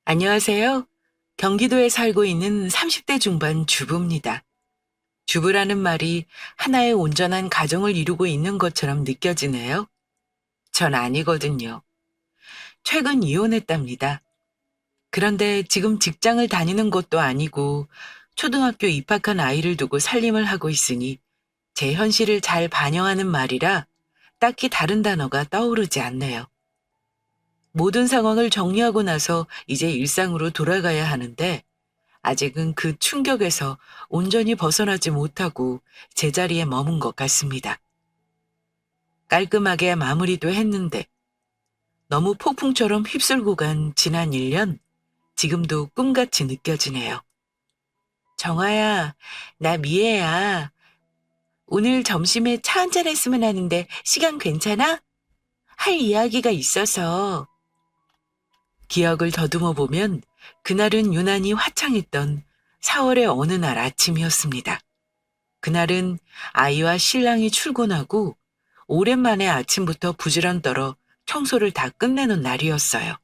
안녕하세요. 경기도에 살고 있는 30대 중반 주부입니다. 주부라는 말이 하나의 온전한 가정을 이루고 있는 것처럼 느껴지네요. 전 아니거든요. 최근 이혼했답니다. 그런데 지금 직장을 다니는 것도 아니고 초등학교 입학한 아이를 두고 살림을 하고 있으니 제 현실을 잘 반영하는 말이라 딱히 다른 단어가 떠오르지 않네요. 모든 상황을 정리하고 나서 이제 일상으로 돌아가야 하는데 아직은 그 충격에서 온전히 벗어나지 못하고 제자리에 머문 것 같습니다. 깔끔하게 마무리도 했는데 너무 폭풍처럼 휩쓸고 간 지난 1년, 지금도 꿈같이 느껴지네요. 정아야, 나 미애야. 오늘 점심에 차 한잔 했으면 하는데 시간 괜찮아? 할 이야기가 있어서. 기억을 더듬어 보면 그날은 유난히 화창했던 4월의 어느 날 아침이었습니다. 그날은 아이와 신랑이 출근하고 오랜만에 아침부터 부지런 떨어 청소를 다 끝내는 날이었어요.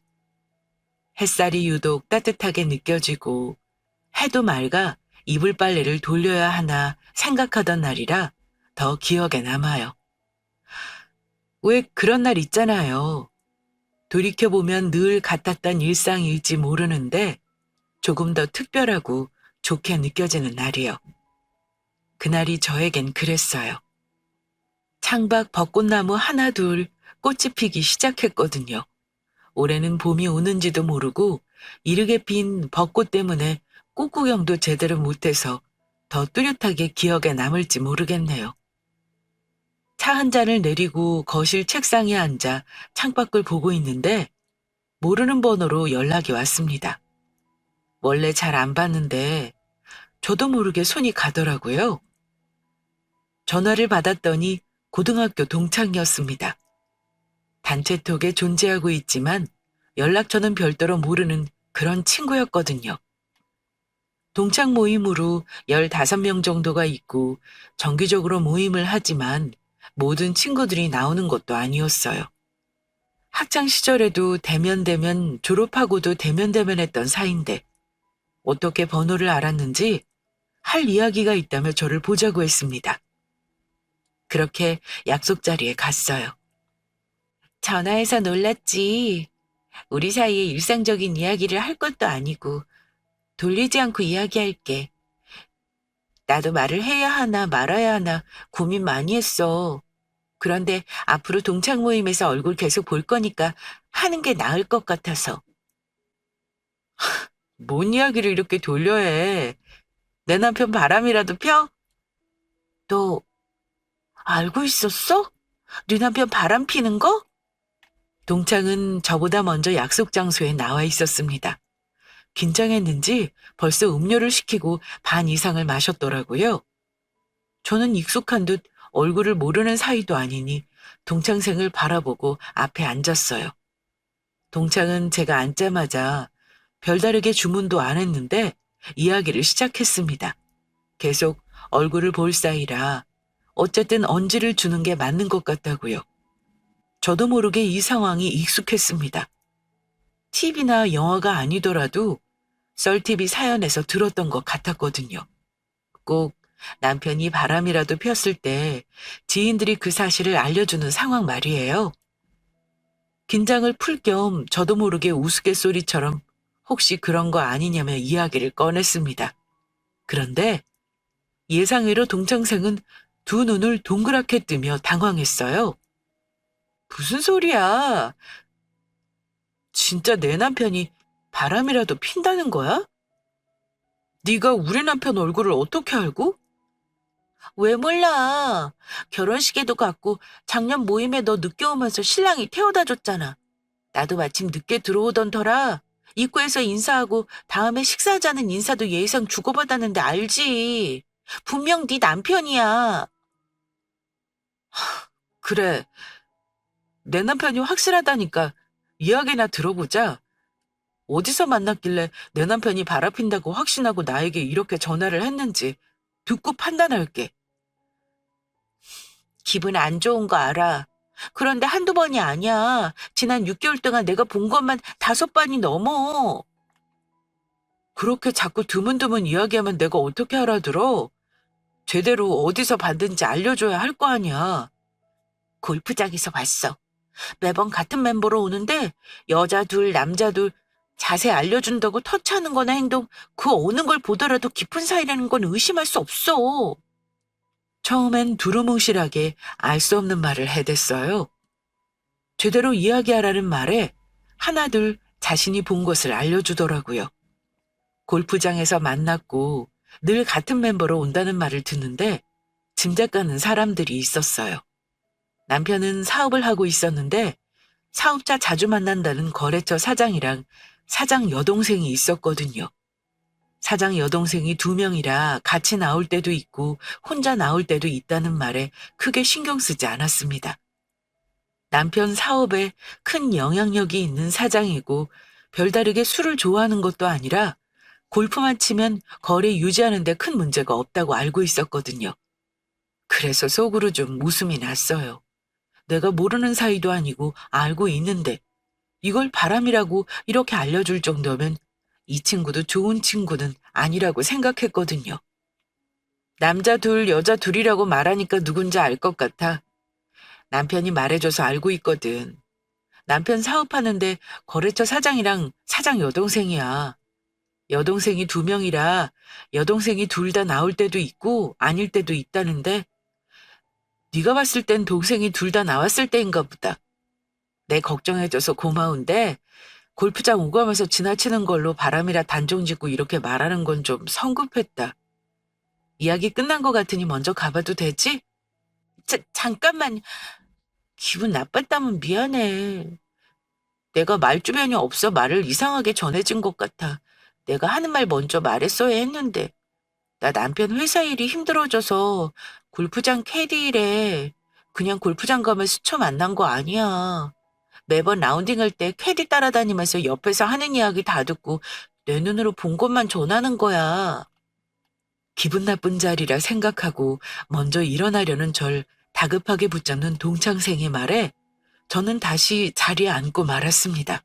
햇살이 유독 따뜻하게 느껴지고 해도 맑아 이불 빨래를 돌려야 하나 생각하던 날이라 더 기억에 남아요. 왜 그런 날 있잖아요. 돌이켜보면 늘 같았던 일상일지 모르는데 조금 더 특별하고 좋게 느껴지는 날이요. 그날이 저에겐 그랬어요. 창밖 벚꽃나무 하나 둘 꽃이 피기 시작했거든요. 올해는 봄이 오는지도 모르고 이르게 핀 벚꽃 때문에 꽃구경도 제대로 못해서 더 뚜렷하게 기억에 남을지 모르겠네요. 차 한 잔을 내리고 거실 책상에 앉아 창밖을 보고 있는데 모르는 번호로 연락이 왔습니다. 원래 잘 안 받는데 저도 모르게 손이 가더라고요. 전화를 받았더니 고등학교 동창이었습니다. 단체톡에 존재하고 있지만 연락처는 별도로 모르는 그런 친구였거든요. 동창 모임으로 15명 정도가 있고 정기적으로 모임을 하지만 모든 친구들이 나오는 것도 아니었어요. 학창 시절에도 대면대면 졸업하고도 대면대면했던 사이인데 어떻게 번호를 알았는지 할 이야기가 있다며 저를 보자고 했습니다. 그렇게 약속 자리에 갔어요. 전화해서 놀랐지. 우리 사이에 일상적인 이야기를 할 것도 아니고 돌리지 않고 이야기할게. 나도 말을 해야 하나 말아야 하나 고민 많이 했어. 그런데 앞으로 동창 모임에서 얼굴 계속 볼 거니까 하는 게 나을 것 같아서. 뭔 이야기를 이렇게 돌려 해. 내 남편 바람이라도 펴? 너 알고 있었어? 네 남편 바람 피는 거? 동창은 저보다 먼저 약속 장소에 나와 있었습니다. 긴장했는지 벌써 음료를 시키고 반 이상을 마셨더라고요. 저는 익숙한 듯 얼굴을 모르는 사이도 아니니 동창생을 바라보고 앞에 앉았어요. 동창은 제가 앉자마자 별다르게 주문도 안 했는데 이야기를 시작했습니다. 계속 얼굴을 볼 사이라 어쨌든 언지를 주는 게 맞는 것 같다고요. 저도 모르게 이 상황이 익숙했습니다. TV나 영화가 아니더라도 썰TV 사연에서 들었던 것 같았거든요. 꼭 남편이 바람이라도 폈을 때 지인들이 그 사실을 알려주는 상황 말이에요. 긴장을 풀 겸 저도 모르게 우스갯소리처럼 혹시 그런 거 아니냐며 이야기를 꺼냈습니다. 그런데 예상외로 동창생은 두 눈을 동그랗게 뜨며 당황했어요. 무슨 소리야? 진짜 내 남편이 바람이라도 핀다는 거야? 네가 우리 남편 얼굴을 어떻게 알고? 왜 몰라? 결혼식에도 갔고 작년 모임에 너 늦게 오면서 신랑이 태워다 줬잖아. 나도 마침 늦게 들어오던 터라 입구에서 인사하고 다음에 식사하자는 인사도 예의상 주고받았는데 알지. 분명 네 남편이야. 그래, 내 남편이 확실하다니까 이야기나 들어보자. 어디서 만났길래 내 남편이 바람핀다고 확신하고 나에게 이렇게 전화를 했는지 듣고 판단할게. 기분 안 좋은 거 알아. 그런데 한두 번이 아니야. 지난 6개월 동안 내가 본 것만 5번이 넘어. 그렇게 자꾸 드문드문 이야기하면 내가 어떻게 알아들어? 제대로 어디서 봤는지 알려줘야 할 거 아니야. 골프장에서 봤어. 매번 같은 멤버로 오는데 여자 둘, 남자 둘 자세 알려준다고 터치하는 거나 행동, 그 오는 걸 보더라도 깊은 사이라는 건 의심할 수 없어. 처음엔 두루뭉실하게 알 수 없는 말을 해댔어요. 제대로 이야기하라는 말에 하나둘 자신이 본 것을 알려주더라고요. 골프장에서 만났고 늘 같은 멤버로 온다는 말을 듣는데 짐작 가는 사람들이 있었어요. 남편은 사업을 하고 있었는데 사업자 자주 만난다는 거래처 사장이랑 사장 여동생이 있었거든요. 사장 여동생이 2명이라 같이 나올 때도 있고 혼자 나올 때도 있다는 말에 크게 신경 쓰지 않았습니다. 남편 사업에 큰 영향력이 있는 사장이고 별다르게 술을 좋아하는 것도 아니라 골프만 치면 거래 유지하는 데 큰 문제가 없다고 알고 있었거든요. 그래서 속으로 좀 웃음이 났어요. 내가 모르는 사이도 아니고 알고 있는데 이걸 바람이라고 이렇게 알려줄 정도면 이 친구도 좋은 친구는 아니라고 생각했거든요. 남자 둘, 여자 둘이라고 말하니까 누군지 알 것 같아. 남편이 말해줘서 알고 있거든. 남편 사업하는데 거래처 사장이랑 사장 여동생이야. 여동생이 2명이라 여동생이 둘 다 나올 때도 있고 아닐 때도 있다는데 네가 봤을 땐 동생이 둘 다 나왔을 때인가 보다. 내 걱정해줘서 고마운데 골프장 오가면서 지나치는 걸로 바람이라 단정 짓고 이렇게 말하는 건 좀 성급했다. 이야기 끝난 것 같으니 먼저 가봐도 되지? 잠깐만. 기분 나빴다면 미안해. 내가 말주변이 없어 말을 이상하게 전해진 것 같아. 내가 하는 말 먼저 말했어야 했는데. 나 남편 회사 일이 힘들어져서 골프장 캐디래. 그냥 골프장 가면 스쳐 만난 거 아니야. 매번 라운딩 할 때 캐디 따라다니면서 옆에서 하는 이야기 다 듣고 내 눈으로 본 것만 전하는 거야. 기분 나쁜 자리라 생각하고 먼저 일어나려는 절 다급하게 붙잡는 동창생의 말에 저는 다시 자리에 앉고 말았습니다.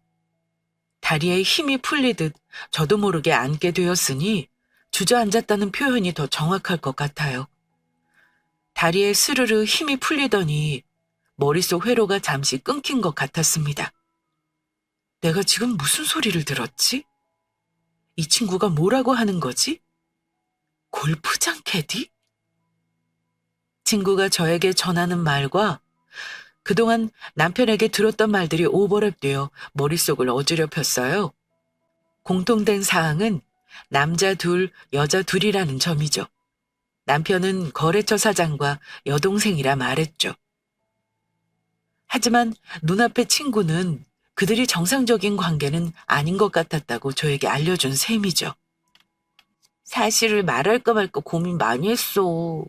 다리에 힘이 풀리듯 저도 모르게 앉게 되었으니 주저앉았다는 표현이 더 정확할 것 같아요. 다리에 스르르 힘이 풀리더니 머릿속 회로가 잠시 끊긴 것 같았습니다. 내가 지금 무슨 소리를 들었지? 이 친구가 뭐라고 하는 거지? 골프장 캐디? 친구가 저에게 전하는 말과 그동안 남편에게 들었던 말들이 오버랩되어 머릿속을 어지럽혔어요. 공통된 사항은 남자 둘, 여자 둘이라는 점이죠. 남편은 거래처 사장과 여동생이라 말했죠. 하지만 눈앞의 친구는 그들이 정상적인 관계는 아닌 것 같았다고 저에게 알려준 셈이죠. 사실을 말할까 말까 고민 많이 했어.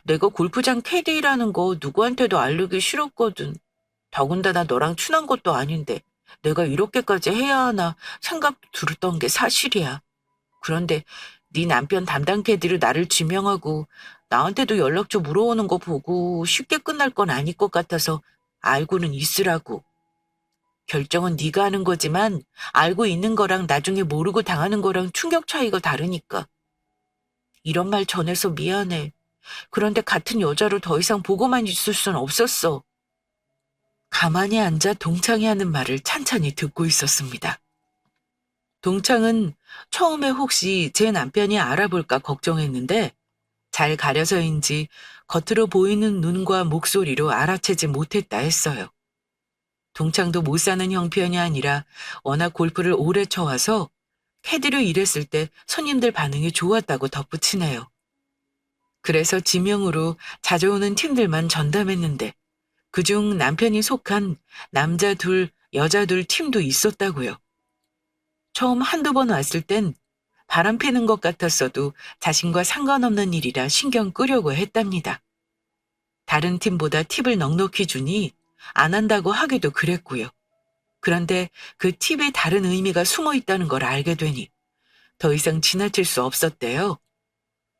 내가 골프장 캐디라는 거 누구한테도 알리기 싫었거든. 더군다나 너랑 친한 것도 아닌데 내가 이렇게까지 해야 하나 생각도 들었던 게 사실이야. 그런데 네 남편 담당 캐디를 나를 지명하고 나한테도 연락처 물어오는 거 보고 쉽게 끝날 건 아닐 것 같아서 알고는 있으라고. 결정은 네가 하는 거지만 알고 있는 거랑 나중에 모르고 당하는 거랑 충격 차이가 다르니까. 이런 말 전해서 미안해. 그런데 같은 여자를 더 이상 보고만 있을 순 없었어. 가만히 앉아 동창이 하는 말을 찬찬히 듣고 있었습니다. 동창은 처음에 혹시 제 남편이 알아볼까 걱정했는데 잘 가려서인지 겉으로 보이는 눈과 목소리로 알아채지 못했다 했어요. 동창도 못 사는 형편이 아니라 워낙 골프를 오래 쳐와서 캐디로 일했을 때 손님들 반응이 좋았다고 덧붙이네요. 그래서 지명으로 자주 오는 팀들만 전담했는데 그중 남편이 속한 남자 둘, 여자 둘 팀도 있었다고요. 처음 한두 번 왔을 땐 바람 피는 것 같았어도 자신과 상관없는 일이라 신경 끄려고 했답니다. 다른 팀보다 팁을 넉넉히 주니 안 한다고 하기도 그랬고요. 그런데 그 팁에 다른 의미가 숨어 있다는 걸 알게 되니 더 이상 지나칠 수 없었대요.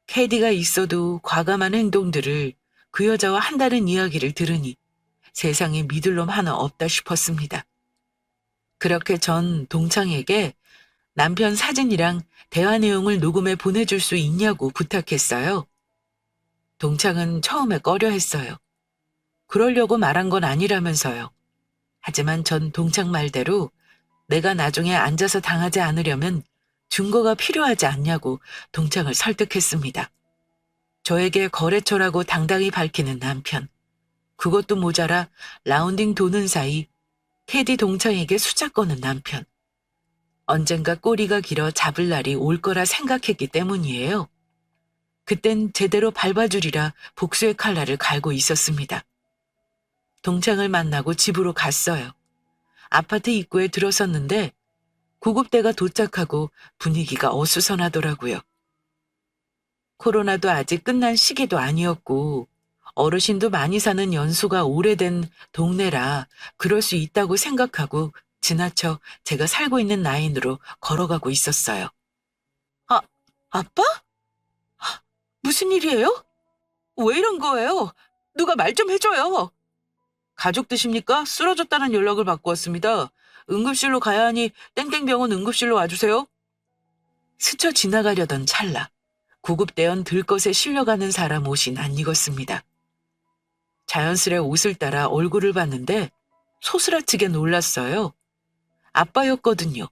캐디가 있어도 과감한 행동들을 그 여자와 한다는 이야기를 들으니 세상에 믿을 놈 하나 없다 싶었습니다. 그렇게 전 동창에게 남편 사진이랑 대화 내용을 녹음해 보내줄 수 있냐고 부탁했어요. 동창은 처음에 꺼려 했어요. 그러려고 말한 건 아니라면서요. 하지만 전 동창 말대로 내가 나중에 앉아서 당하지 않으려면 증거가 필요하지 않냐고 동창을 설득했습니다. 저에게 거래처라고 당당히 밝히는 남편. 그것도 모자라 라운딩 도는 사이 테디 동창에게 수작 거는 남편. 언젠가 꼬리가 길어 잡을 날이 올 거라 생각했기 때문이에요. 그땐 제대로 밟아주리라 복수의 칼날을 갈고 있었습니다. 동창을 만나고 집으로 갔어요. 아파트 입구에 들어섰는데 구급대가 도착하고 분위기가 어수선하더라고요. 코로나도 아직 끝난 시기도 아니었고 어르신도 많이 사는 연수가 오래된 동네라 그럴 수 있다고 생각하고 지나쳐 제가 살고 있는 라인으로 걸어가고 있었어요. 아, 아빠? 무슨 일이에요? 왜 이런 거예요? 누가 말 좀 해줘요. 가족 드십니까? 쓰러졌다는 연락을 받고 왔습니다. 응급실로 가야 하니 땡땡병원 응급실로 와주세요. 스쳐 지나가려던 찰나 구급대원 들것에 실려가는 사람 옷이 낯익었습니다. 자연스레 옷을 따라 얼굴을 봤는데 소스라치게 놀랐어요. 아빠였거든요.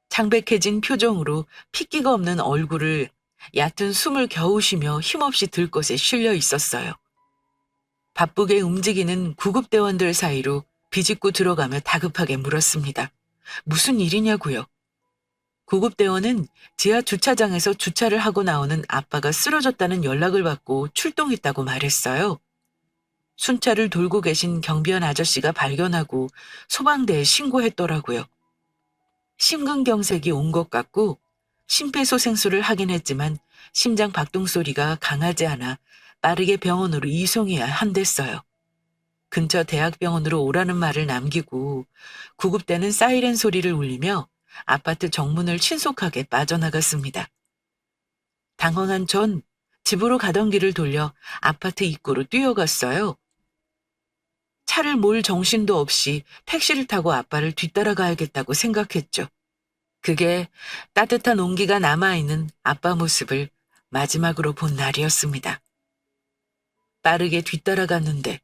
창백해진 표정으로 핏기가 없는 얼굴을 얕은 숨을 겨우 쉬며 힘없이 들것에 실려 있었어요. 바쁘게 움직이는 구급대원들 사이로 비집고 들어가며 다급하게 물었습니다. 무슨 일이냐고요. 구급대원은 지하 주차장에서 주차를 하고 나오는 아빠가 쓰러졌다는 연락을 받고 출동했다고 말했어요. 순찰을 돌고 계신 경비원 아저씨가 발견하고 소방대에 신고했더라고요. 심근경색이 온 것 같고 심폐소생술을 하긴 했지만 심장 박동 소리가 강하지 않아 빠르게 병원으로 이송해야 한댔어요. 근처 대학병원으로 오라는 말을 남기고 구급대는 사이렌 소리를 울리며 아파트 정문을 신속하게 빠져나갔습니다. 당황한 전 집으로 가던 길을 돌려 아파트 입구로 뛰어갔어요. 차를 몰 정신도 없이 택시를 타고 아빠를 뒤따라가야겠다고 생각했죠. 그게 따뜻한 온기가 남아있는 아빠 모습을 마지막으로 본 날이었습니다. 빠르게 뒤따라갔는데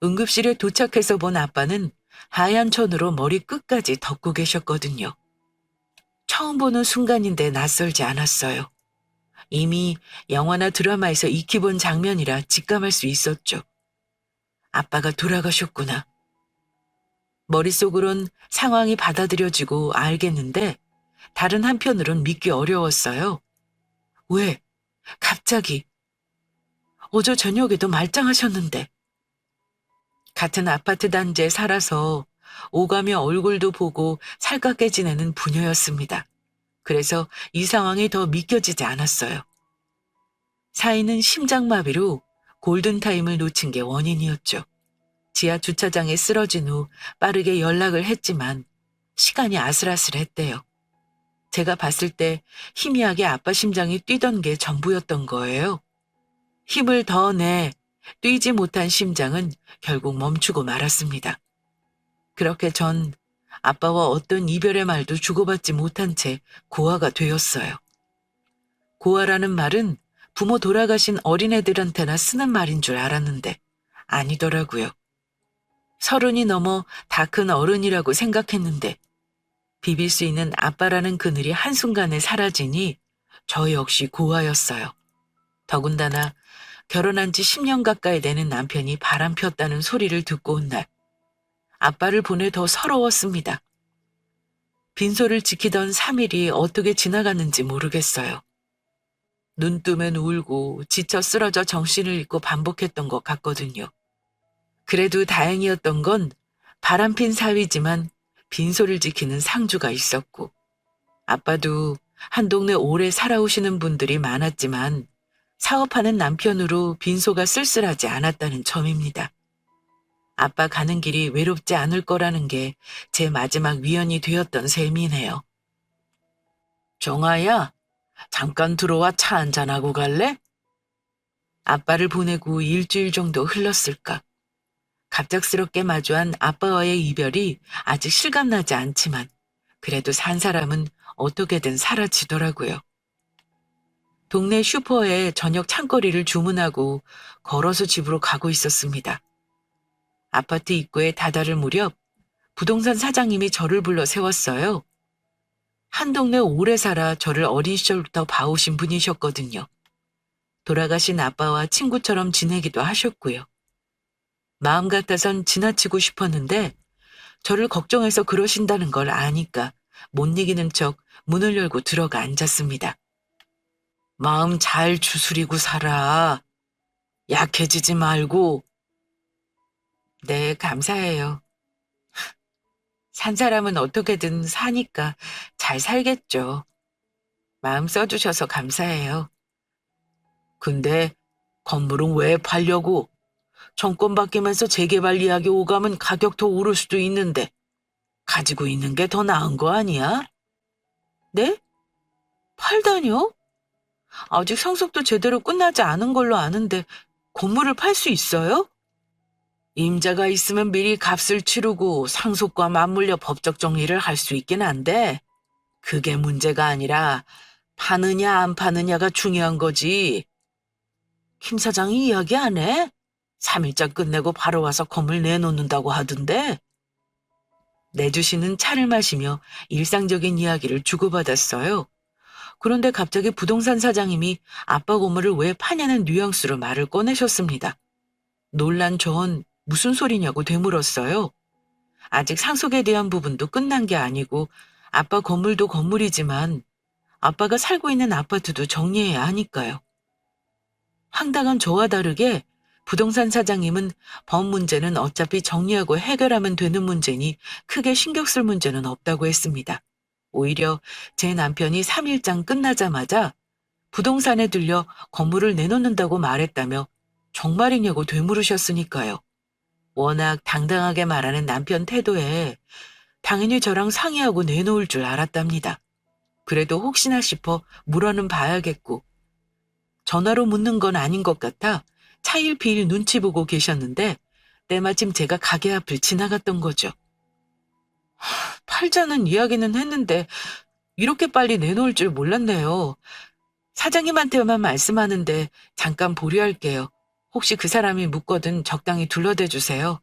응급실에 도착해서 본 아빠는 하얀 천으로 머리 끝까지 덮고 계셨거든요. 처음 보는 순간인데 낯설지 않았어요. 이미 영화나 드라마에서 익히 본 장면이라 직감할 수 있었죠. 아빠가 돌아가셨구나. 머릿속으론 상황이 받아들여지고 알겠는데 다른 한편으론 믿기 어려웠어요. 왜? 갑자기. 어제 저녁에도 말짱하셨는데. 같은 아파트 단지에 살아서 오가며 얼굴도 보고 살갑게 지내는 부녀였습니다. 그래서 이 상황이 더 믿겨지지 않았어요. 사인은 심장마비로 골든타임을 놓친 게 원인이었죠. 지하 주차장에 쓰러진 후 빠르게 연락을 했지만 시간이 아슬아슬했대요. 제가 봤을 때 희미하게 아빠 심장이 뛰던 게 전부였던 거예요. 힘을 더 내 뛰지 못한 심장은 결국 멈추고 말았습니다. 그렇게 전 아빠와 어떤 이별의 말도 주고받지 못한 채 고아가 되었어요. 고아라는 말은 부모 돌아가신 어린애들한테나 쓰는 말인 줄 알았는데 아니더라고요. 30이 넘어 다 큰 어른이라고 생각했는데 비빌 수 있는 아빠라는 그늘이 한순간에 사라지니 저 역시 고아였어요. 더군다나 결혼한 지 10년 가까이 되는 남편이 바람 폈다는 소리를 듣고 온 날, 아빠를 보내 더 서러웠습니다. 빈소를 지키던 3일이 어떻게 지나갔는지 모르겠어요. 눈 뜨면 울고 지쳐 쓰러져 정신을 잃고 반복했던 것 같거든요. 그래도 다행이었던 건 바람핀 사위지만 빈소를 지키는 상주가 있었고, 아빠도 한 동네 오래 살아오시는 분들이 많았지만 사업하는 남편으로 빈소가 쓸쓸하지 않았다는 점입니다. 아빠 가는 길이 외롭지 않을 거라는 게 제 마지막 위안이 되었던 셈이네요. 정아야, 잠깐 들어와 차 한잔하고 갈래? 아빠를 보내고 일주일 정도 흘렀을까. 갑작스럽게 마주한 아빠와의 이별이 아직 실감나지 않지만 그래도 산 사람은 어떻게든 사라지더라고요. 동네 슈퍼에 저녁 창거리를 주문하고 걸어서 집으로 가고 있었습니다. 아파트 입구에 다다를 무렵 부동산 사장님이 저를 불러 세웠어요. 한 동네 오래 살아 저를 어린 시절부터 봐오신 분이셨거든요. 돌아가신 아빠와 친구처럼 지내기도 하셨고요. 마음 같아선 지나치고 싶었는데 저를 걱정해서 그러신다는 걸 아니까 못 이기는 척 문을 열고 들어가 앉았습니다. 마음 잘 추스리고 살아. 약해지지 말고. 네, 감사해요. 산 사람은 어떻게든 사니까 잘 살겠죠. 마음 써주셔서 감사해요. 근데 건물은 왜 팔려고? 정권 바뀌면서 재개발 이야기 오가면 가격 더 오를 수도 있는데 가지고 있는 게 더 나은 거 아니야? 네? 팔다뇨? 아직 상속도 제대로 끝나지 않은 걸로 아는데 건물을 팔 수 있어요? 임자가 있으면 미리 값을 치르고 상속과 맞물려 법적 정리를 할 수 있긴 한데 그게 문제가 아니라 파느냐 안 파느냐가 중요한 거지. 김 사장이 이야기 안 해? 3일장 끝내고 바로 와서 건물 내놓는다고 하던데. 내주시는 차를 마시며 일상적인 이야기를 주고받았어요. 그런데 갑자기 부동산 사장님이 아빠 건물을 왜 파냐는 뉘앙스로 말을 꺼내셨습니다. 놀란 전 무슨 소리냐고 되물었어요. 아직 상속에 대한 부분도 끝난 게 아니고 아빠 건물도 건물이지만 아빠가 살고 있는 아파트도 정리해야 하니까요. 황당한 저와 다르게 부동산 사장님은 법 문제는 어차피 정리하고 해결하면 되는 문제니 크게 신경 쓸 문제는 없다고 했습니다. 오히려 제 남편이 3일장 끝나자마자 부동산에 들려 건물을 내놓는다고 말했다며 정말이냐고 되물으셨으니까요. 워낙 당당하게 말하는 남편 태도에 당연히 저랑 상의하고 내놓을 줄 알았답니다. 그래도 혹시나 싶어 물어는 봐야겠고 전화로 묻는 건 아닌 것 같아 차일피일 눈치 보고 계셨는데 때마침 제가 가게 앞을 지나갔던 거죠. 팔자는 이야기는 했는데 이렇게 빨리 내놓을 줄 몰랐네요. 사장님한테만 말씀하는데 잠깐 보류할게요. 혹시 그 사람이 묻거든 적당히 둘러대 주세요.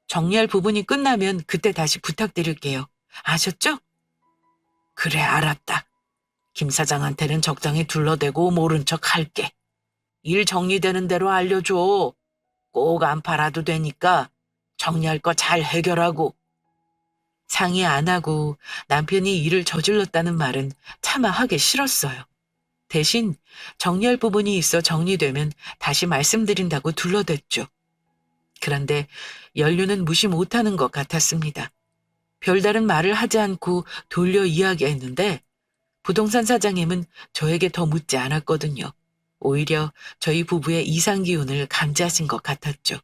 정리할 부분이 끝나면 그때 다시 부탁드릴게요. 아셨죠? 그래, 알았다. 김 사장한테는 적당히 둘러대고 모른 척 할게. 일 정리되는 대로 알려줘. 꼭 안 팔아도 되니까 정리할 거 잘 해결하고. 상의 안 하고 남편이 일을 저질렀다는 말은 차마 하기 싫었어요. 대신 정리할 부분이 있어 정리되면 다시 말씀드린다고 둘러댔죠. 그런데 연륜은 무시 못하는 것 같았습니다. 별다른 말을 하지 않고 돌려 이야기했는데 부동산 사장님은 저에게 더 묻지 않았거든요. 오히려 저희 부부의 이상 기운을 감지하신 것 같았죠.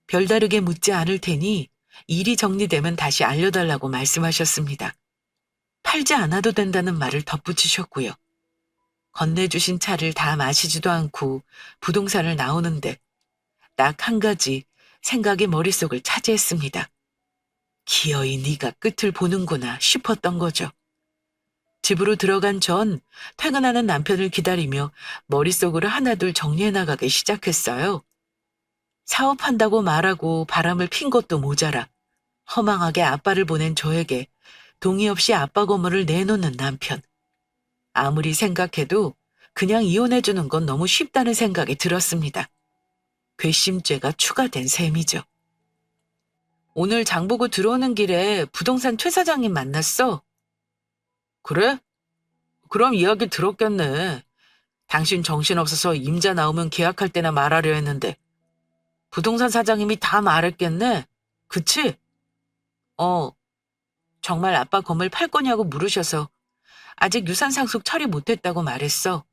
별다르게 묻지 않을 테니 일이 정리되면 다시 알려달라고 말씀하셨습니다. 팔지 않아도 된다는 말을 덧붙이셨고요. 건네주신 차를 다 마시지도 않고 부동산을 나오는데 딱 한 가지 생각이 머릿속을 차지했습니다. 기어이 네가 끝을 보는구나 싶었던 거죠. 집으로 들어간 전 퇴근하는 남편을 기다리며 머릿속으로 하나둘 정리해 나가기 시작했어요. 사업한다고 말하고 바람을 핀 것도 모자라 허망하게 아빠를 보낸 저에게 동의 없이 아빠 건물을 내놓는 남편. 아무리 생각해도 그냥 이혼해주는 건 너무 쉽다는 생각이 들었습니다. 괘씸죄가 추가된 셈이죠. 오늘 장보고 들어오는 길에 부동산 최 사장님 만났어. 그래? 그럼 이야기 들었겠네. 당신 정신없어서 임자 나오면 계약할 때나 말하려 했는데 부동산 사장님이 다 말했겠네. 그치? 정말 아빠 건물 팔 거냐고 물으셔서 아직 유산 상속 처리 못했다고 말했어.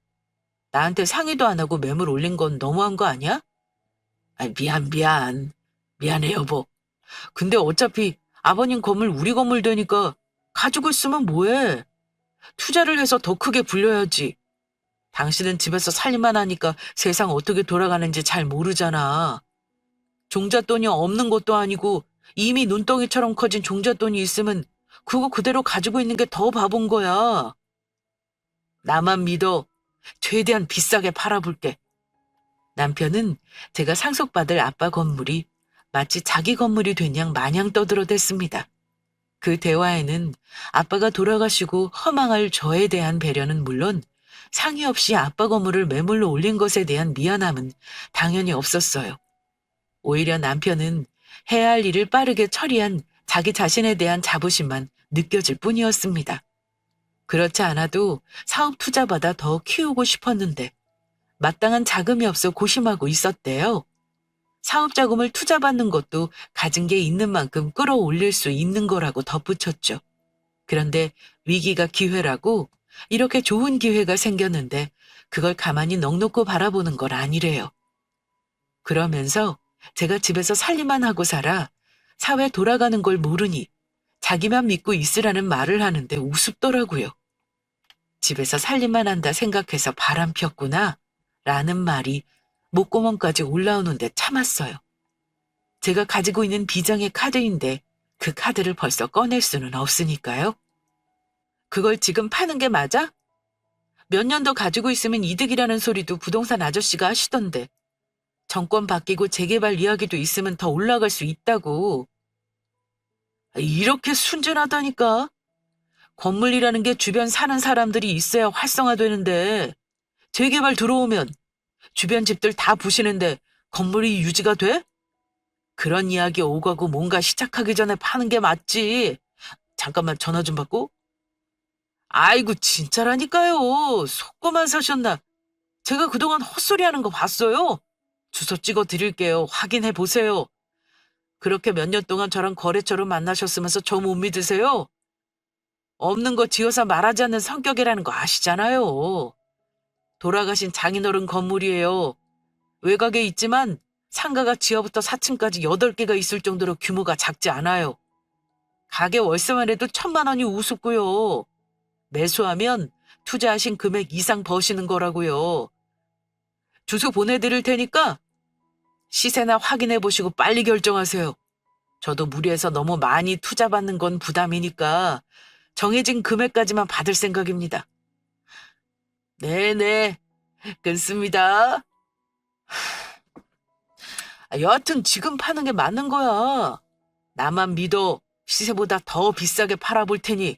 나한테 상의도 안 하고 매물 올린 건 너무한 거 아니야? 미안. 미안해, 여보. 근데 어차피 아버님 건물 우리 건물 되니까 가지고 있으면 뭐해? 투자를 해서 더 크게 불려야지. 당신은 집에서 살림만 하니까 세상 어떻게 돌아가는지 잘 모르잖아. 종잣돈이 없는 것도 아니고 이미 눈덩이처럼 커진 종잣돈이 있으면 그거 그대로 가지고 있는 게 더 바본 거야. 나만 믿어. 최대한 비싸게 팔아볼게. 남편은 제가 상속받을 아빠 건물이 마치 자기 건물이 된 양 마냥 떠들어댔습니다. 그 대화에는 아빠가 돌아가시고 허망할 저에 대한 배려는 물론 상의 없이 아빠 건물을 매물로 올린 것에 대한 미안함은 당연히 없었어요. 오히려 남편은 해야 할 일을 빠르게 처리한 자기 자신에 대한 자부심만 느껴질 뿐이었습니다. 그렇지 않아도 사업 투자받아 더 키우고 싶었는데 마땅한 자금이 없어 고심하고 있었대요. 사업 자금을 투자받는 것도 가진 게 있는 만큼 끌어올릴 수 있는 거라고 덧붙였죠. 그런데 위기가 기회라고 이렇게 좋은 기회가 생겼는데 그걸 가만히 넋놓고 바라보는 걸 아니래요. 그러면서 제가 집에서 살림만 하고 살아 사회 돌아가는 걸 모르니 자기만 믿고 있으라는 말을 하는데 우습더라고요. 집에서 살림만 한다 생각해서 바람 폈구나 라는 말이 목구멍까지 올라오는데 참았어요. 제가 가지고 있는 비장의 카드인데 그 카드를 벌써 꺼낼 수는 없으니까요. 그걸 지금 파는 게 맞아? 몇 년 더 가지고 있으면 이득이라는 소리도 부동산 아저씨가 하시던데 정권 바뀌고 재개발 이야기도 있으면 더 올라갈 수 있다고. 이렇게 순진하다니까. 건물이라는 게 주변 사는 사람들이 있어야 활성화되는데 재개발 들어오면 주변 집들 다 부시는데 건물이 유지가 돼? 그런 이야기 오가고 뭔가 시작하기 전에 파는 게 맞지. 잠깐만 전화 좀 받고. 아이고 진짜라니까요. 속고만 사셨나. 제가 그동안 헛소리하는 거 봤어요. 주소 찍어 드릴게요. 확인해 보세요. 그렇게 몇 년 동안 저랑 거래처로 만나셨으면서 저 못 믿으세요? 없는 거 지어서 말하지 않는 성격이라는 거 아시잖아요. 돌아가신 장인어른 건물이에요. 외곽에 있지만 상가가 지하부터 4층까지 8개가 있을 정도로 규모가 작지 않아요. 가게 월세만 해도 1,000만 원이 우습고요. 매수하면 투자하신 금액 이상 버시는 거라고요. 주소 보내드릴 테니까 시세나 확인해 보시고 빨리 결정하세요. 저도 무리해서 너무 많이 투자받는 건 부담이니까 정해진 금액까지만 받을 생각입니다. 네네, 끊습니다. 여하튼 지금 파는 게 맞는 거야. 나만 믿어. 시세보다 더 비싸게 팔아볼 테니.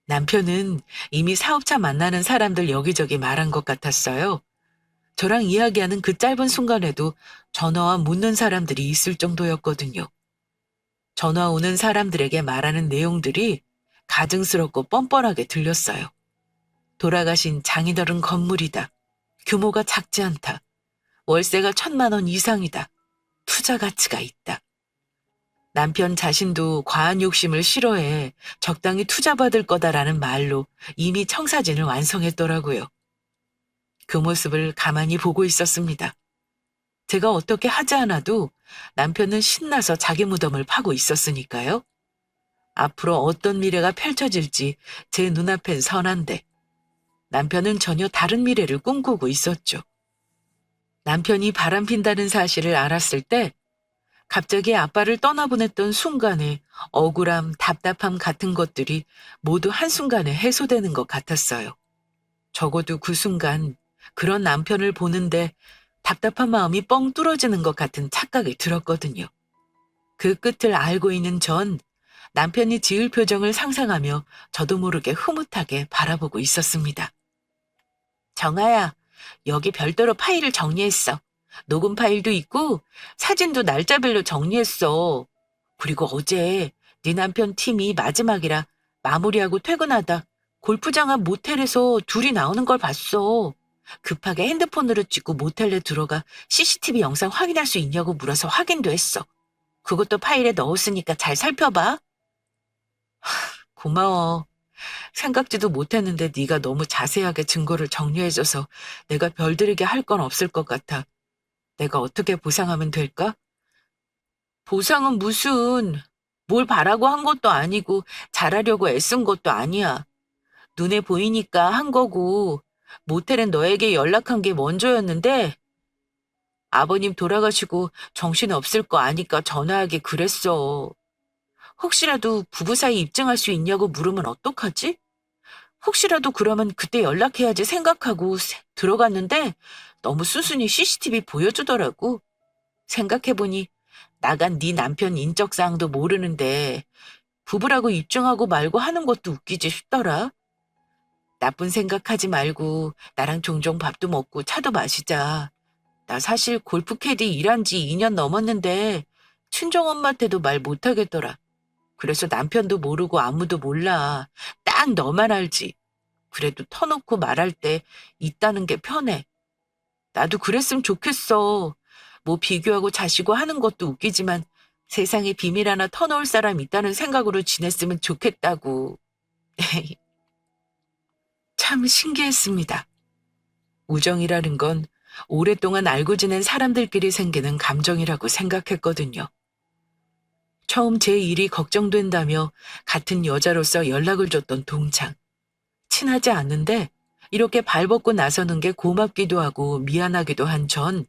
남편은 이미 사업차 만나는 사람들 여기저기 말한 것 같았어요. 저랑 이야기하는 그 짧은 순간에도 전화와 묻는 사람들이 있을 정도였거든요. 전화 오는 사람들에게 말하는 내용들이 가증스럽고 뻔뻔하게 들렸어요. 돌아가신 장인어른 건물이다. 규모가 작지 않다. 월세가 1,000만 원 이상이다. 투자 가치가 있다. 남편 자신도 과한 욕심을 싫어해 적당히 투자받을 거다라는 말로 이미 청사진을 완성했더라고요. 그 모습을 가만히 보고 있었습니다. 제가 어떻게 하지 않아도 남편은 신나서 자기 무덤을 파고 있었으니까요. 앞으로 어떤 미래가 펼쳐질지 제 눈앞엔 선한데 남편은 전혀 다른 미래를 꿈꾸고 있었죠. 남편이 바람핀다는 사실을 알았을 때 갑자기 아빠를 떠나보냈던 순간에 억울함, 답답함 같은 것들이 모두 한순간에 해소되는 것 같았어요. 적어도 그 순간 그런 남편을 보는데 답답한 마음이 뻥 뚫어지는 것 같은 착각이 들었거든요. 그 끝을 알고 있는 전 남편이 지을 표정을 상상하며 저도 모르게 흐뭇하게 바라보고 있었습니다. 정아야, 여기 별도로 파일을 정리했어. 녹음 파일도 있고 사진도 날짜별로 정리했어. 그리고 어제 네 남편 팀이 마지막이라 마무리하고 퇴근하다 골프장 앞 모텔에서 둘이 나오는 걸 봤어. 급하게 핸드폰으로 찍고 모텔에 들어가 CCTV 영상 확인할 수 있냐고 물어서 확인도 했어. 그것도 파일에 넣었으니까 잘 살펴봐. 고마워. 생각지도 못했는데 네가 너무 자세하게 증거를 정리해줘서 내가 별들에게 할 건 없을 것 같아. 내가 어떻게 보상하면 될까? 보상은 무슨, 뭘 바라고 한 것도 아니고 잘하려고 애쓴 것도 아니야. 눈에 보이니까 한 거고 모텔엔 너에게 연락한 게 먼저였는데 아버님 돌아가시고 정신 없을 거 아니까 전화하기 그랬어. 혹시라도 부부 사이 입증할 수 있냐고 물으면 어떡하지? 혹시라도 그러면 그때 연락해야지 생각하고 들어갔는데 너무 순순히 CCTV 보여주더라고. 생각해보니 나간 네 남편 인적사항도 모르는데 부부라고 입증하고 말고 하는 것도 웃기지 싶더라. 나쁜 생각하지 말고 나랑 종종 밥도 먹고 차도 마시자. 나 사실 골프 캐디 일한 지 2년 넘었는데 친정엄마한테도 말 못하겠더라. 그래서 남편도 모르고 아무도 몰라. 딱 너만 알지. 그래도 터놓고 말할 때 있다는 게 편해. 나도 그랬으면 좋겠어. 뭐 비교하고 자시고 하는 것도 웃기지만 세상에 비밀 하나 터놓을 사람 있다는 생각으로 지냈으면 좋겠다고. 참 신기했습니다. 우정이라는 건 오랫동안 알고 지낸 사람들끼리 생기는 감정이라고 생각했거든요. 처음 제 일이 걱정된다며 같은 여자로서 연락을 줬던 동창. 친하지 않는데 이렇게 발벗고 나서는 게 고맙기도 하고 미안하기도 한 전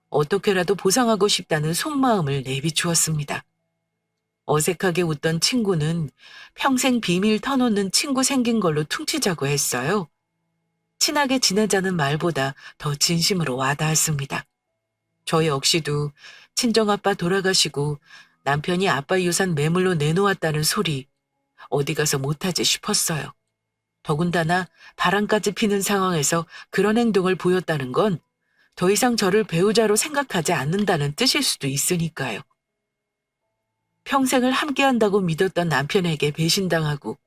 어떻게라도 보상하고 싶다는 속마음을 내비추었습니다. 어색하게 웃던 친구는 평생 비밀 터놓는 친구 생긴 걸로 퉁치자고 했어요. 친하게 지내자는 말보다 더 진심으로 와닿았습니다. 저 역시도 친정아빠 돌아가시고 남편이 아빠 유산 매물로 내놓았다는 소리 어디 가서 못하지 싶었어요. 더군다나 바람까지 피는 상황에서 그런 행동을 보였다는 건 더 이상 저를 배우자로 생각하지 않는다는 뜻일 수도 있으니까요. 평생을 함께한다고 믿었던 남편에게 배신당하고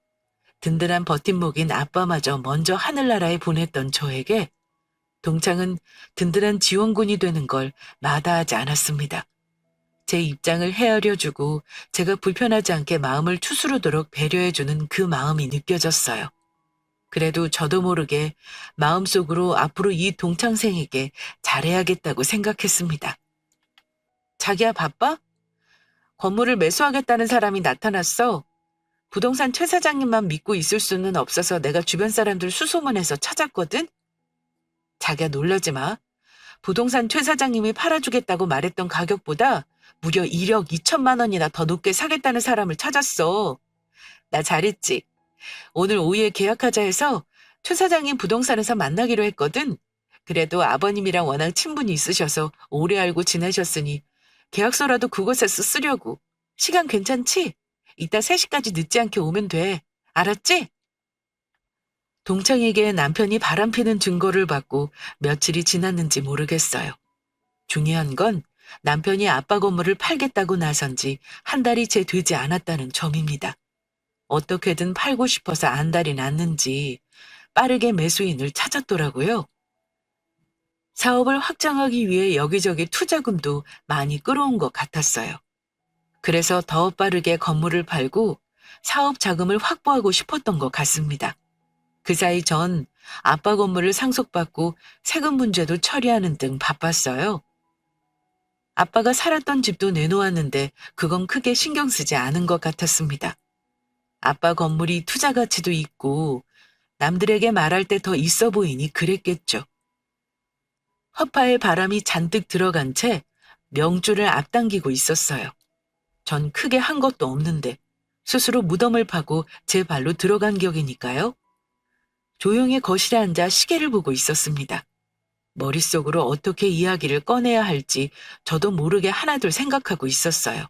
든든한 버팀목인 아빠마저 먼저 하늘나라에 보냈던 저에게 동창은 든든한 지원군이 되는 걸 마다하지 않았습니다. 제 입장을 헤아려주고 제가 불편하지 않게 마음을 추스르도록 배려해주는 그 마음이 느껴졌어요. 그래도 저도 모르게 마음속으로 앞으로 이 동창생에게 잘해야겠다고 생각했습니다. 자기야 바빠? 건물을 매수하겠다는 사람이 나타났어. 부동산 최 사장님만 믿고 있을 수는 없어서 내가 주변 사람들 수소문해서 찾았거든? 자기야 놀라지 마. 부동산 최 사장님이 팔아주겠다고 말했던 가격보다 무려 1억 2천만 원이나 더 높게 사겠다는 사람을 찾았어. 나 잘했지? 오늘 오후에 계약하자 해서 최 사장님 부동산에서 만나기로 했거든. 그래도 아버님이랑 워낙 친분이 있으셔서 오래 알고 지내셨으니 계약서라도 그곳에서 쓰려고. 시간 괜찮지? 이따 3시까지 늦지 않게 오면 돼. 알았지? 동창에게 남편이 바람피는 증거를 받고 며칠이 지났는지 모르겠어요. 중요한 건 남편이 아빠 건물을 팔겠다고 나선 지 한 달이 채 되지 않았다는 점입니다. 어떻게든 팔고 싶어서 안달이 났는지 빠르게 매수인을 찾았더라고요. 사업을 확장하기 위해 여기저기 투자금도 많이 끌어온 것 같았어요. 그래서 더 빠르게 건물을 팔고 사업 자금을 확보하고 싶었던 것 같습니다. 그 사이 전 아빠 건물을 상속받고 세금 문제도 처리하는 등 바빴어요. 아빠가 살았던 집도 내놓았는데 그건 크게 신경 쓰지 않은 것 같았습니다. 아빠 건물이 투자 가치도 있고 남들에게 말할 때 더 있어 보이니 그랬겠죠. 허파에 바람이 잔뜩 들어간 채 명주를 앞당기고 있었어요. 전 크게 한 것도 없는데 스스로 무덤을 파고 제 발로 들어간 격이니까요. 조용히 거실에 앉아 시계를 보고 있었습니다. 머릿속으로 어떻게 이야기를 꺼내야 할지 저도 모르게 하나둘 생각하고 있었어요.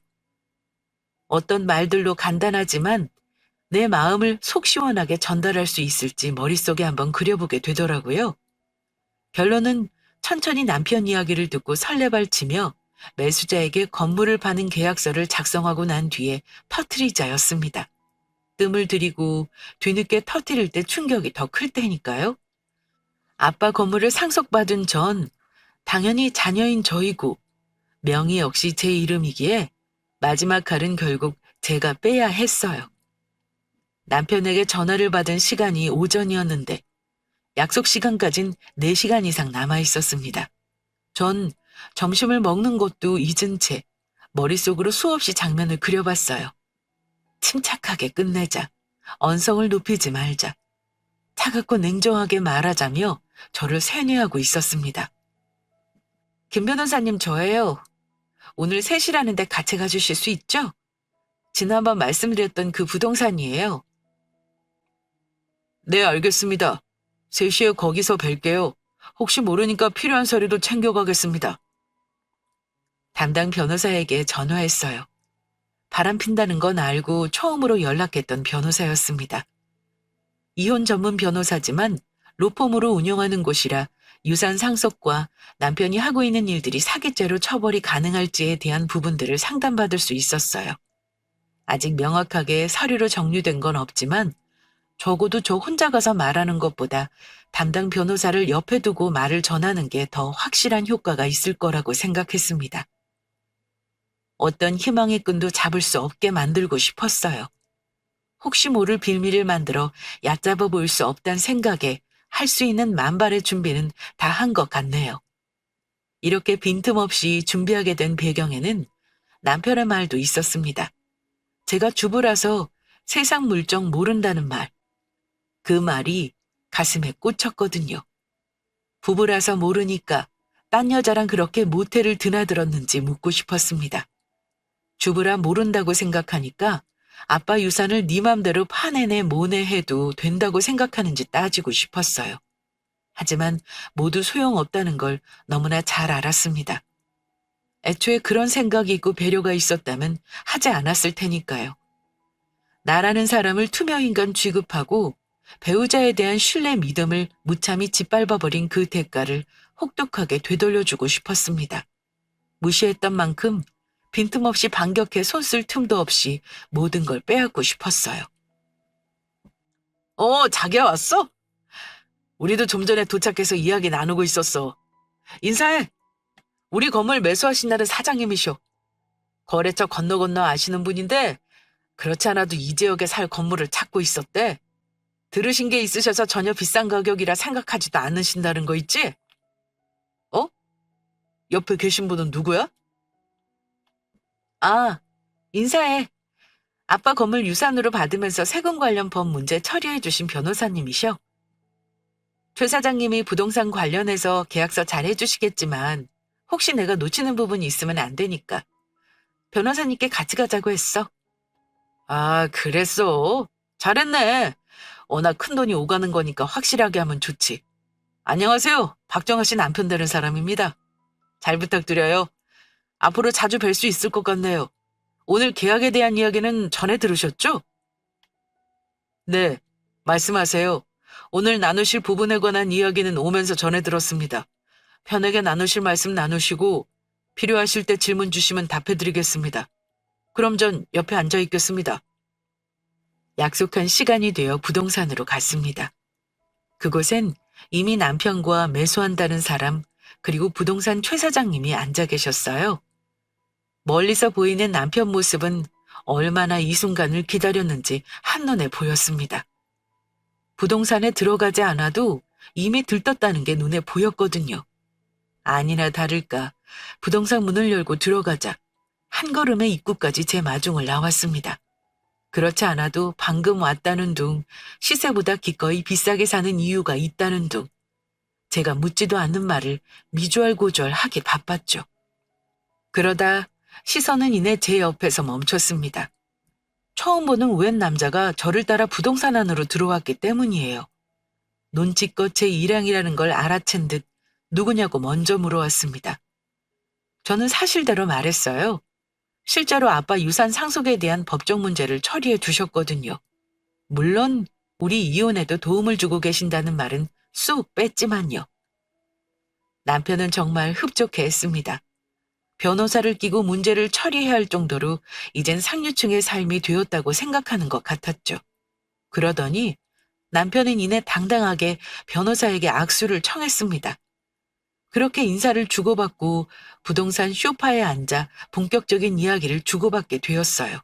어떤 말들로 간단하지만 내 마음을 속 시원하게 전달할 수 있을지 머릿속에 한번 그려보게 되더라고요. 결론은 천천히 남편 이야기를 듣고 설레발치며 매수자에게 건물을 파는 계약서를 작성하고 난 뒤에 터트리자였습니다. 뜸을 들이고 뒤늦게 터트릴 때 충격이 더 클 테니까요. 아빠 건물을 상속받은 전 당연히 자녀인 저이고 명의 역시 제 이름이기에 마지막 칼은 결국 제가 빼야 했어요. 남편에게 전화를 받은 시간이 오전이었는데 약속 시간까진 4시간 이상 남아 있었습니다. 전 점심을 먹는 것도 잊은 채 머릿속으로 수없이 장면을 그려봤어요. 침착하게 끝내자. 언성을 높이지 말자. 차갑고 냉정하게 말하자며 저를 세뇌하고 있었습니다. 김 변호사님 저예요. 오늘 3시라는데 같이 가주실 수 있죠? 지난번 말씀드렸던 그 부동산이에요. 네, 알겠습니다. 3시에 거기서 뵐게요. 혹시 모르니까 필요한 서류도 챙겨가겠습니다. 담당 변호사에게 전화했어요. 바람핀다는 건 알고 처음으로 연락했던 변호사였습니다. 이혼 전문 변호사지만 로펌으로 운영하는 곳이라 유산 상속과 남편이 하고 있는 일들이 사기죄로 처벌이 가능할지에 대한 부분들을 상담받을 수 있었어요. 아직 명확하게 서류로 정리된 건 없지만 적어도 저 혼자 가서 말하는 것보다 담당 변호사를 옆에 두고 말을 전하는 게 더 확실한 효과가 있을 거라고 생각했습니다. 어떤 희망의 끈도 잡을 수 없게 만들고 싶었어요. 혹시 모를 빌미를 만들어 얕잡아 보일 수 없다는 생각에 할 수 있는 만발의 준비는 다 한 것 같네요. 이렇게 빈틈없이 준비하게 된 배경에는 남편의 말도 있었습니다. 제가 주부라서 세상 물정 모른다는 말. 그 말이 가슴에 꽂혔거든요. 부부라서 모르니까 딴 여자랑 그렇게 모텔을 드나들었는지 묻고 싶었습니다. 주부라 모른다고 생각하니까 아빠 유산을 네 맘대로 파내내 뭐내 해도 된다고 생각하는지 따지고 싶었어요. 하지만 모두 소용없다는 걸 너무나 잘 알았습니다. 애초에 그런 생각이 있고 배려가 있었다면 하지 않았을 테니까요. 나라는 사람을 투명인간 취급하고 배우자에 대한 신뢰 믿음을 무참히 짓밟아버린 그 대가를 혹독하게 되돌려주고 싶었습니다. 무시했던 만큼 빈틈없이 반격해 손쓸 틈도 없이 모든 걸 빼앗고 싶었어요. 자기야 왔어? 우리도 좀 전에 도착해서 이야기 나누고 있었어. 인사해. 우리 건물 매수하신다는 사장님이셔. 거래처 건너 아시는 분인데 그렇지 않아도 이 지역에 살 건물을 찾고 있었대. 들으신 게 있으셔서 전혀 비싼 가격이라 생각하지도 않으신다는 거 있지? 옆에 계신 분은 누구야? 아, 인사해. 아빠 건물 유산으로 받으면서 세금 관련 법 문제 처리해 주신 변호사님이셔. 최 사장님이 부동산 관련해서 계약서 잘 해주시겠지만 혹시 내가 놓치는 부분이 있으면 안 되니까 변호사님께 같이 가자고 했어. 아, 그랬어. 잘했네. 워낙 큰 돈이 오가는 거니까 확실하게 하면 좋지. 안녕하세요. 박정아 씨 남편 되는 사람입니다. 잘 부탁드려요. 앞으로 자주 뵐 수 있을 것 같네요. 오늘 계약에 대한 이야기는 전에 들으셨죠? 네, 말씀하세요. 오늘 나누실 부분에 관한 이야기는 오면서 전해 들었습니다. 편하게 나누실 말씀 나누시고 필요하실 때 질문 주시면 답해드리겠습니다. 그럼 전 옆에 앉아 있겠습니다. 약속한 시간이 되어 부동산으로 갔습니다. 그곳엔 이미 남편과 매수한다는 사람 그리고 부동산 최 사장님이 앉아 계셨어요. 멀리서 보이는 남편 모습은 얼마나 이 순간을 기다렸는지 한눈에 보였습니다. 부동산에 들어가지 않아도 이미 들떴다는 게 눈에 보였거든요. 아니나 다를까 부동산 문을 열고 들어가자 한 걸음의 입구까지 제 마중을 나왔습니다. 그렇지 않아도 방금 왔다는 둥, 시세보다 기꺼이 비싸게 사는 이유가 있다는 둥, 제가 묻지도 않는 말을 미주알고주알 하기 바빴죠. 그러다 시선은 이내 제 옆에서 멈췄습니다. 처음 보는 웬 남자가 저를 따라 부동산 안으로 들어왔기 때문이에요. 눈치껏 제 일행이라는 걸 알아챈 듯 누구냐고 먼저 물어왔습니다. 저는 사실대로 말했어요. 실제로 아빠 유산 상속에 대한 법적 문제를 처리해 두셨거든요. 물론 우리 이혼에도 도움을 주고 계신다는 말은 쑥 뺐지만요. 남편은 정말 흡족해 했습니다. 변호사를 끼고 문제를 처리해야 할 정도로 이젠 상류층의 삶이 되었다고 생각하는 것 같았죠. 그러더니 남편은 이내 당당하게 변호사에게 악수를 청했습니다. 그렇게 인사를 주고받고 부동산 소파에 앉아 본격적인 이야기를 주고받게 되었어요.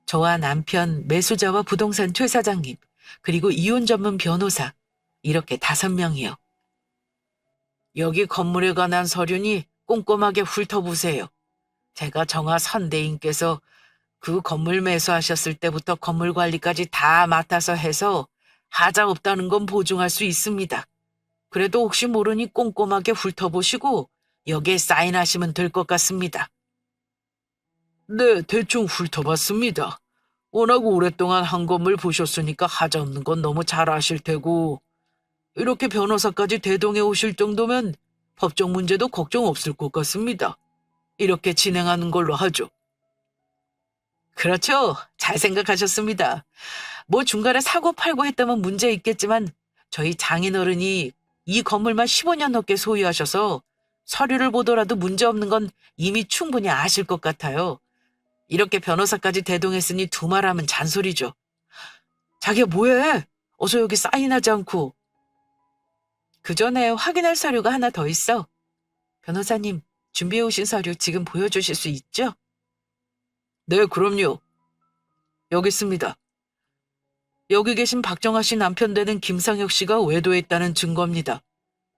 저와 남편, 매수자와 부동산 최 사장님, 그리고 이혼 전문 변호사, 이렇게 5명이요. 여기 건물에 관한 서류니 꼼꼼하게 훑어보세요. 제가 정화 선대인께서 그 건물 매수하셨을 때부터 건물 관리까지 다 맡아서 해서 하자 없다는 건 보증할 수 있습니다. 그래도 혹시 모르니 꼼꼼하게 훑어보시고 여기에 사인하시면 될 것 같습니다. 네, 대충 훑어봤습니다. 워낙 오랫동안 한 건물 보셨으니까 하자없는 건 너무 잘 아실 테고, 이렇게 변호사까지 대동해 오실 정도면 법적 문제도 걱정 없을 것 같습니다. 이렇게 진행하는 걸로 하죠. 그렇죠. 잘 생각하셨습니다. 뭐 중간에 사고 팔고 했다면 문제 있겠지만 저희 장인어른이 이 건물만 15년 넘게 소유하셔서 서류를 보더라도 문제 없는 건 이미 충분히 아실 것 같아요. 이렇게 변호사까지 대동했으니 두말하면 잔소리죠. 자기야 뭐해? 어서 여기 사인하지 않고. 그 전에 확인할 서류가 하나 더 있어. 변호사님, 준비해 오신 서류 지금 보여주실 수 있죠? 네, 그럼요. 여기 있습니다. 여기 계신 박정아 씨 남편 되는 김상혁 씨가 외도했다는 증거입니다.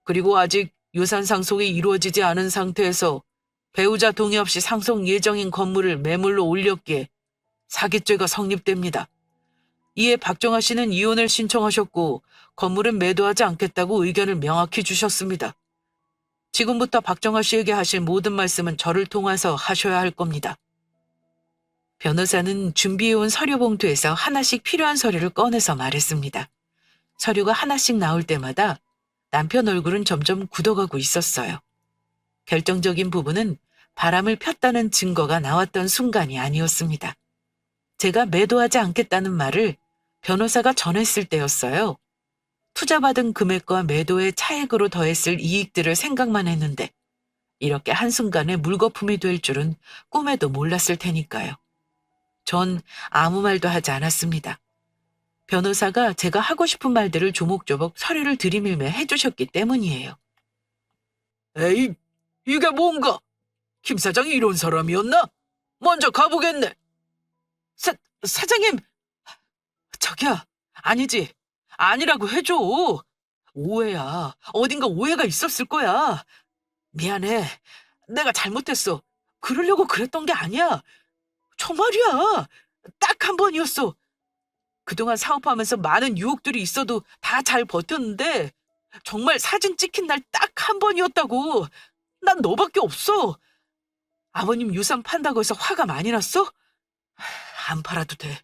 그리고 아직 유산 상속이 이루어지지 않은 상태에서 배우자 동의 없이 상속 예정인 건물을 매물로 올렸기에 사기죄가 성립됩니다. 이에 박정아 씨는 이혼을 신청하셨고 건물은 매도하지 않겠다고 의견을 명확히 주셨습니다. 지금부터 박정아 씨에게 하실 모든 말씀은 저를 통해서 하셔야 할 겁니다. 변호사는 준비해온 서류 봉투에서 하나씩 필요한 서류를 꺼내서 말했습니다. 서류가 하나씩 나올 때마다 남편 얼굴은 점점 굳어가고 있었어요. 결정적인 부분은 바람을 폈다는 증거가 나왔던 순간이 아니었습니다. 제가 매도하지 않겠다는 말을 변호사가 전했을 때였어요. 투자받은 금액과 매도의 차액으로 더했을 이익들을 생각만 했는데 이렇게 한순간에 물거품이 될 줄은 꿈에도 몰랐을 테니까요. 전 아무 말도 하지 않았습니다. 변호사가 제가 하고 싶은 말들을 조목조목 서류를 들이밀며 해주셨기 때문이에요. 에이, 이게 뭔가? 김 사장이 이런 사람이었나? 먼저 가보겠네. 사장님! 저기야, 아니지. 아니라고 해줘. 오해야. 어딘가 오해가 있었을 거야. 미안해. 내가 잘못했어. 그러려고 그랬던 게 아니야. 정말이야. 딱 한 번이었어. 그동안 사업하면서 많은 유혹들이 있어도 다 잘 버텼는데 정말 사진 찍힌 날 딱 한 번이었다고. 난 너밖에 없어. 아버님 유산 판다고 해서 화가 많이 났어? 안 팔아도 돼.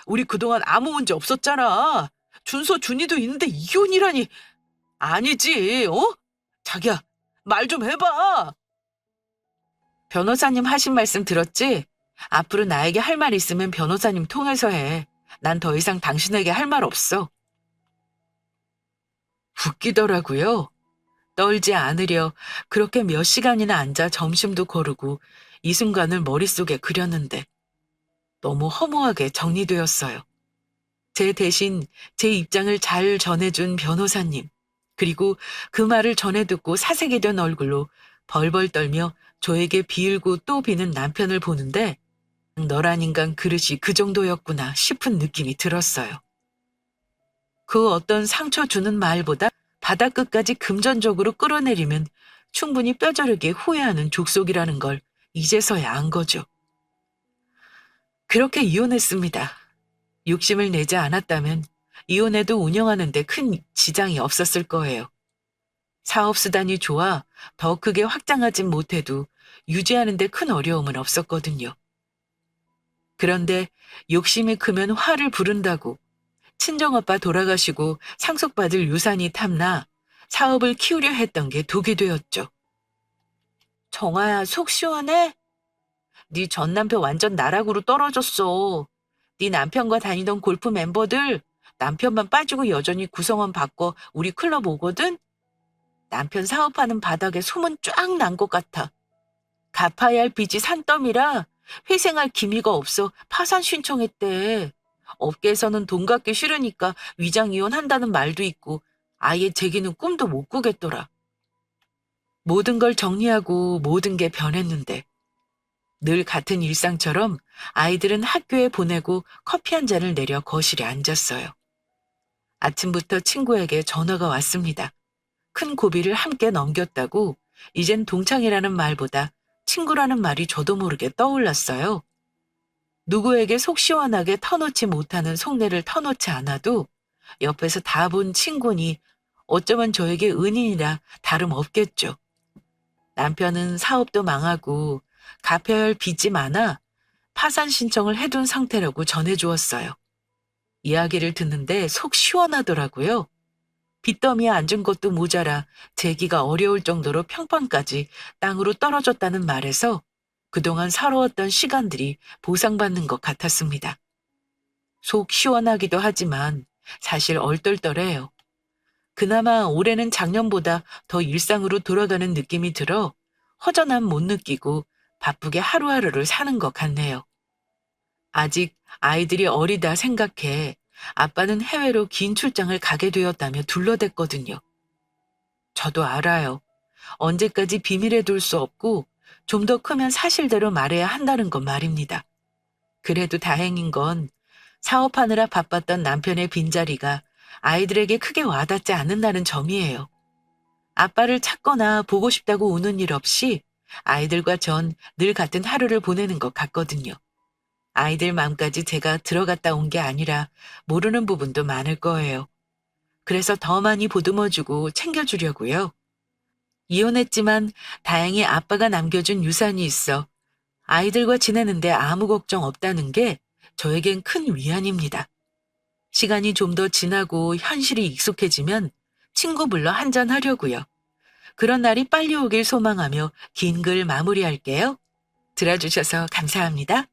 우리 그동안 아무 문제 없었잖아. 준서 준이도 있는데 이혼이라니. 아니지, 어? 자기야, 말 좀 해봐. 변호사님 하신 말씀 들었지? 앞으로 나에게 할 말 있으면 변호사님 통해서 해. 난 더 이상 당신에게 할 말 없어. 웃기더라고요. 떨지 않으려 그렇게 몇 시간이나 앉아 점심도 거르고 이 순간을 머릿속에 그렸는데 너무 허무하게 정리되었어요. 제 대신 제 입장을 잘 전해준 변호사님, 그리고 그 말을 전해 듣고 사색이 된 얼굴로 벌벌 떨며 저에게 비을고 또 비는 남편을 보는데 너란 인간 그릇이 그 정도였구나 싶은 느낌이 들었어요. 그 어떤 상처 주는 말보다 바닥끝까지 금전적으로 끌어내리면 충분히 뼈저리게 후회하는 족속이라는 걸 이제서야 안 거죠. 그렇게 이혼했습니다. 욕심을 내지 않았다면 이혼해도 운영하는 데 큰 지장이 없었을 거예요. 사업수단이 좋아 더 크게 확장하진 못해도 유지하는 데 큰 어려움은 없었거든요. 그런데 욕심이 크면 화를 부른다고 친정아빠 돌아가시고 상속받을 유산이 탐나 사업을 키우려 했던 게 독이 되었죠. 정아야, 속 시원해? 네 전 남편 완전 나락으로 떨어졌어. 네 남편과 다니던 골프 멤버들 남편만 빠지고 여전히 구성원 바꿔 우리 클럽 오거든? 남편 사업하는 바닥에 소문 쫙 난 것 같아. 갚아야 할 빚이 산더미라 회생할 기미가 없어 파산 신청했대. 업계에서는 돈 갚기 싫으니까 위장 이혼한다는 말도 있고 아예 제기는 꿈도 못 꾸겠더라. 모든 걸 정리하고 모든 게 변했는데 늘 같은 일상처럼 아이들은 학교에 보내고 커피 한 잔을 내려 거실에 앉았어요. 아침부터 친구에게 전화가 왔습니다. 큰 고비를 함께 넘겼다고 이젠 동창이라는 말보다 친구라는 말이 저도 모르게 떠올랐어요. 누구에게 속 시원하게 터놓지 못하는 속내를 터놓지 않아도 옆에서 다 본 친구니 어쩌면 저에게 은인이라 다름없겠죠. 남편은 사업도 망하고 갚아야 할 빚이 많아 파산 신청을 해둔 상태라고 전해주었어요. 이야기를 듣는데 속 시원하더라고요. 빚더미에 앉은 것도 모자라 재기가 어려울 정도로 평판까지 땅으로 떨어졌다는 말에서 그동안 살아왔던 시간들이 보상받는 것 같았습니다. 속 시원하기도 하지만 사실 얼떨떨해요. 그나마 올해는 작년보다 더 일상으로 돌아가는 느낌이 들어 허전함 못 느끼고 바쁘게 하루하루를 사는 것 같네요. 아직 아이들이 어리다 생각해 아빠는 해외로 긴 출장을 가게 되었다며 둘러댔거든요. 저도 알아요. 언제까지 비밀에 둘 수 없고 좀 더 크면 사실대로 말해야 한다는 건 말입니다. 그래도 다행인 건 사업하느라 바빴던 남편의 빈자리가 아이들에게 크게 와닿지 않는다는 점이에요. 아빠를 찾거나 보고 싶다고 우는 일 없이 아이들과 전 늘 같은 하루를 보내는 것 같거든요. 아이들 마음까지 제가 들어갔다 온 게 아니라 모르는 부분도 많을 거예요. 그래서 더 많이 보듬어주고 챙겨주려고요. 이혼했지만 다행히 아빠가 남겨준 유산이 있어 아이들과 지내는데 아무 걱정 없다는 게 저에겐 큰 위안입니다. 시간이 좀 더 지나고 현실이 익숙해지면 친구 불러 한잔 하려고요. 그런 날이 빨리 오길 소망하며 긴 글 마무리할게요. 들어주셔서 감사합니다.